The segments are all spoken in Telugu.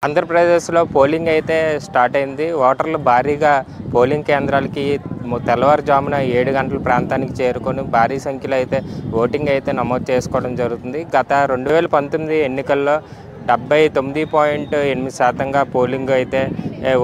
ఆంధ్రప్రదేశ్‌లో పోలింగ్ అయితే స్టార్ట్ అయింది. ఓటర్లు భారీగా పోలింగ్ కేంద్రాలకి తెల్లవారుజామున 7 గంటల ప్రాంతానికి చేరుకొని భారీ సంఖ్యలో అయితే ఓటింగ్ అయితే నమోదు చేసుకోవడం జరుగుతుంది. గత 2019 ఎన్నికల్లో 79.8% పోలింగ్ అయితే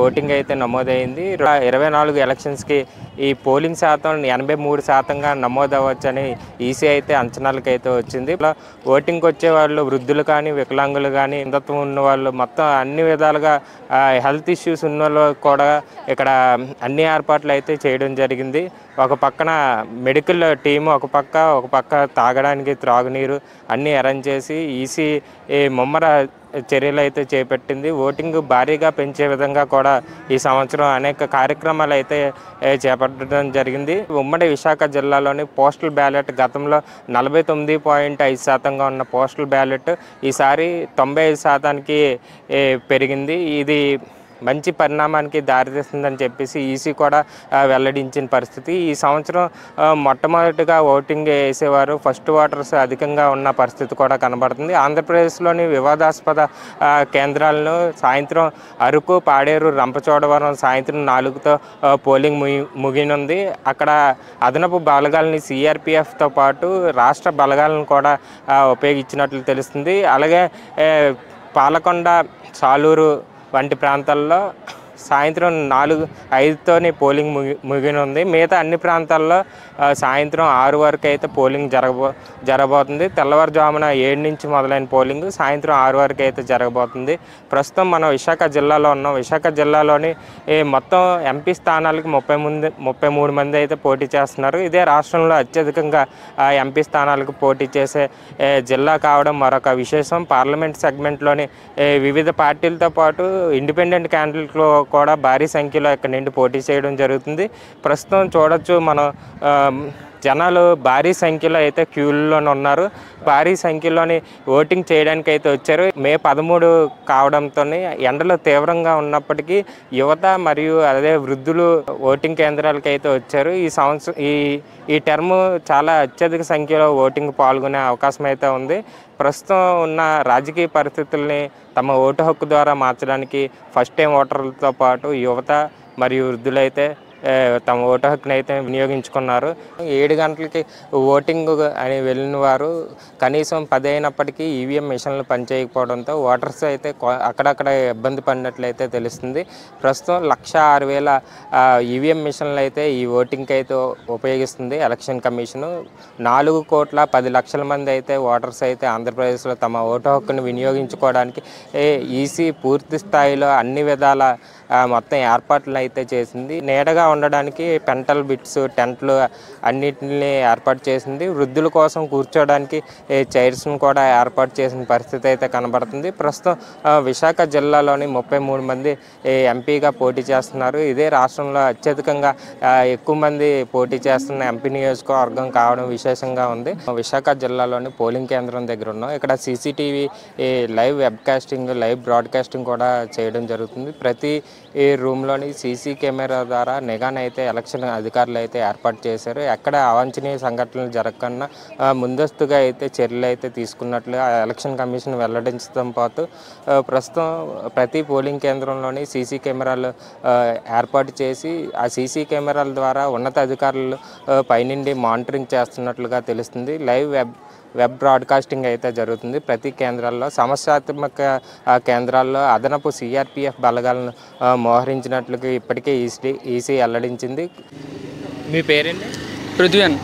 ఓటింగ్ అయితే నమోదైంది. 24 ఎలక్షన్స్‌కి ఈ పోలింగ్ శాతం 83%గా నమోదవ్వచ్చని ఈసీ అయితే అంచనాలకైతే వచ్చింది. ఇలా ఓటింగ్కి వచ్చే వాళ్ళు వృద్ధులు కానీ, వికలాంగులు కానీ, అంధత్వం ఉన్నవాళ్ళు మొత్తం అన్ని విధాలుగా హెల్త్ ఇష్యూస్ ఉన్నోళ్ళు కూడా ఇక్కడ అన్ని ఏర్పాట్లు అయితే చేయడం జరిగింది. ఒక పక్కన మెడికల్ టీము ఒక పక్క తాగడానికి త్రాగునీరు అన్నీ అరేంజ్ చేసి ఈసీ ముమ్మర చర్యలు అయితే చేపట్టింది. ఓటింగ్ భారీగా పెంచే విధంగా కూడా ఈ సంవత్సరం అనేక కార్యక్రమాలు అయితే చేపట్టడం జరిగింది. ఉమ్మడి విశాఖ జిల్లాలోని పోస్టల్ బ్యాలెట్ గతంలో 49.5%గా ఉన్న పోస్టల్ బ్యాలెట్ ఈసారి 95%కి పెరిగింది. ఇది మంచి పరిణామానికి దారితీస్తుందని చెప్పేసి ఈసీ కూడా వెల్లడించిన పరిస్థితి. ఈ సంవత్సరం మొట్టమొదటిగా ఓటింగ్ వేసేవారు ఫస్ట్ ఓటర్స్ అధికంగా ఉన్న పరిస్థితి కూడా కనబడుతుంది. ఆంధ్రప్రదేశ్లోని వివాదాస్పద కేంద్రాలను సాయంత్రం అరకు, పాడేరు, రంపచోడవరం సాయంత్రం 4తో పోలింగ్ ముగినుంది. అక్కడ అదనపు బలగాలని సిఆర్పిఎఫ్తో పాటు రాష్ట్ర బలగాలను కూడా ఉపయోగించినట్లు తెలుస్తుంది. అలాగే పాలకొండ, సాలూరు వంటి ప్రాంతాల్లో సాయంత్రం 4-5తోనే పోలింగ్ ముగినుంది. మిగతా అన్ని ప్రాంతాల్లో సాయంత్రం 6 వరకు అయితే పోలింగ్ జరగబోతుంది. తెల్లవారుజామున 7 నుంచి మొదలైన పోలింగ్ సాయంత్రం 6 వరకు అయితే జరగబోతుంది. ప్రస్తుతం మనం విశాఖ జిల్లాలో ఉన్నాం. విశాఖ జిల్లాలోని మొత్తం ఎంపీ స్థానాలకు 33 మంది అయితే పోటీ చేస్తున్నారు. ఇదే రాష్ట్రంలో అత్యధికంగా ఎంపీ స్థానాలకు పోటీ చేసే జిల్లా కావడం మరొక విశేషం. పార్లమెంట్ సెగ్మెంట్లోని వివిధ పార్టీలతో పాటు ఇండిపెండెంట్ క్యాండిడేట్లు కూడా భారీ సంఖ్యలో ఇక్కడ నుండి పోటీ చేయడం జరుగుతుంది. ప్రస్తుతం చూడొచ్చు మనం జనాలు భారీ సంఖ్యలో అయితే క్యూల్లోనే ఉన్నారు. భారీ సంఖ్యలోని ఓటింగ్ చేయడానికి అయితే వచ్చారు. మే 13 కావడంతో ఎండలు తీవ్రంగా ఉన్నప్పటికీ యువత మరియు అదే వృద్ధులు ఓటింగ్ కేంద్రాలకు అయితే వచ్చారు. ఈ సంవత్సరం ఈ టర్మ్ చాలా అత్యధిక సంఖ్యలో ఓటింగ్ పాల్గొనే అవకాశం అయితే ఉంది. ప్రస్తుతం ఉన్న రాజకీయ పరిస్థితుల్ని తమ ఓటు హక్కు ద్వారా మార్చడానికి ఫస్ట్ టైం ఓటర్లతో పాటు యువత మరియు వృద్ధులైతే తమ ఓటు హక్కుని అయితే వినియోగించుకున్నారు. 7 గంటలకి ఓటింగ్ అని వెళ్ళిన వారు కనీసం 10 అయినప్పటికీ ఈవీఎం మిషన్లు పనిచేయకపోవడంతో ఓటర్స్ అయితే అక్కడక్కడ ఇబ్బంది పడినట్లయితే తెలుస్తుంది. ప్రస్తుతం 1,06,000 ఈవీఎం మిషన్లు అయితే ఈ ఓటింగ్కి అయితే ఉపయోగిస్తుంది ఎలక్షన్ కమిషను. 4,10,00,000 మంది అయితే ఓటర్స్ అయితే ఆంధ్రప్రదేశ్లో తమ ఓటు హక్కును వినియోగించుకోవడానికి ఈసీ పూర్తి స్థాయిలో అన్ని విధాల మొత్తం ఏర్పాట్లు అయితే చేసింది. నీడగా ఉండడానికి పెంటల్ బిట్స్, టెంట్లు అన్నిటిని ఏర్పాటు చేసింది. వృద్ధుల కోసం కూర్చోడానికి చైర్స్ను కూడా ఏర్పాటు చేసిన పరిస్థితి అయితే కనబడుతుంది. ప్రస్తుతం విశాఖ జిల్లాలోని 33 మంది ఎంపీగా పోటీ చేస్తున్నారు. ఇదే రాష్ట్రంలో అత్యధికంగా ఎక్కువ మంది పోటీ చేస్తున్న ఎంపీ నియోజకవర్గం కావడం విశేషంగా ఉంది. విశాఖ జిల్లాలోని పోలింగ్ కేంద్రం దగ్గర ఉన్నాం. ఇక్కడ CCTV live webcasting, live broadcasting కూడా చేయడం జరుగుతుంది. ప్రతి రూమ్లోని సీసీ కెమెరా ద్వారా నిఘాను అయితే ఎలక్షన్ అధికారులు అయితే ఏర్పాటు చేశారు. ఎక్కడ అవాంఛనీయ సంఘటనలు జరగకుండా ముందస్తుగా అయితే చర్యలు అయితే తీసుకున్నట్లు ఎలక్షన్ కమిషన్ వెల్లడించడం పాటు ప్రస్తుతం ప్రతి పోలింగ్ కేంద్రంలోని సీసీ కెమెరాలు ఏర్పాటు చేసి ఆ సీసీ కెమెరాల ద్వారా ఉన్నత అధికారులు పైనుండి మానిటరింగ్ చేస్తున్నట్లుగా తెలుస్తుంది. లైవ్ వెబ్ బ్రాడ్కాస్టింగ్ అయితే జరుగుతుంది. ప్రతి కేంద్రాల్లో సమస్యాత్మక కేంద్రాల్లో అదనపు సిఆర్పిఎఫ్ బలగాలను మోహరించినట్లుగా ఇప్పటికే ఈసీ వెల్లడించింది. మీ పేరేంటి? పృథ్వీన్.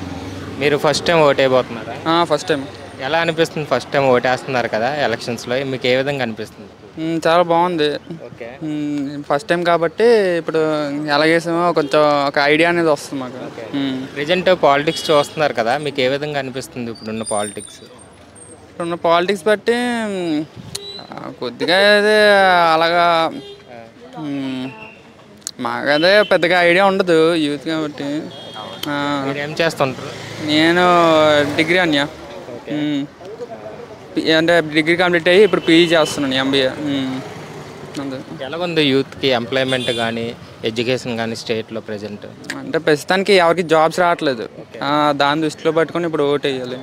మీరు ఫస్ట్ టైం ఓటేయబోతున్నారా? First time. ఎలా అనిపిస్తుంది? ఫస్ట్ టైం ఓటేస్తున్నారు కదా ఎలక్షన్స్లో, మీకు ఏ విధంగా అనిపిస్తుంది? చాలా బాగుంది. ఓకే, ఫస్ట్ టైం కాబట్టి ఇప్పుడు ఎలాగేసామో కొంచెం ఒక ఐడియా అనేది వస్తుంది మాకు. ప్రెజెంట్ పాలిటిక్స్ చూస్తున్నారు కదా, మీకు ఏ విధంగా అనిపిస్తుంది ఇప్పుడున్న పాలిటిక్స్? ఇప్పుడున్న పాలిటిక్స్ బట్టి కొద్దిగా అయితే అలాగా మాకదే పెద్దగా ఐడియా ఉండదు యూత్ కాబట్టి. ఏం చేస్తుంటారు? నేను డిగ్రీ అన్యా, అంటే డిగ్రీ కంప్లీట్ అయ్యి ఇప్పుడు పీజీ చేస్తున్నాను, ఎంబీఏ. ఎలా ఉంది యూత్కి ఎంప్లాయ్మెంట్ కానీ ఎడ్యుకేషన్ కానీ స్టేట్లో ప్రజెంట్? అంటే ప్రస్తుతానికి ఎవరికి జాబ్స్ రావట్లేదు. దాని దృష్టిలో పట్టుకొని ఇప్పుడు ఓటు వేయాలి.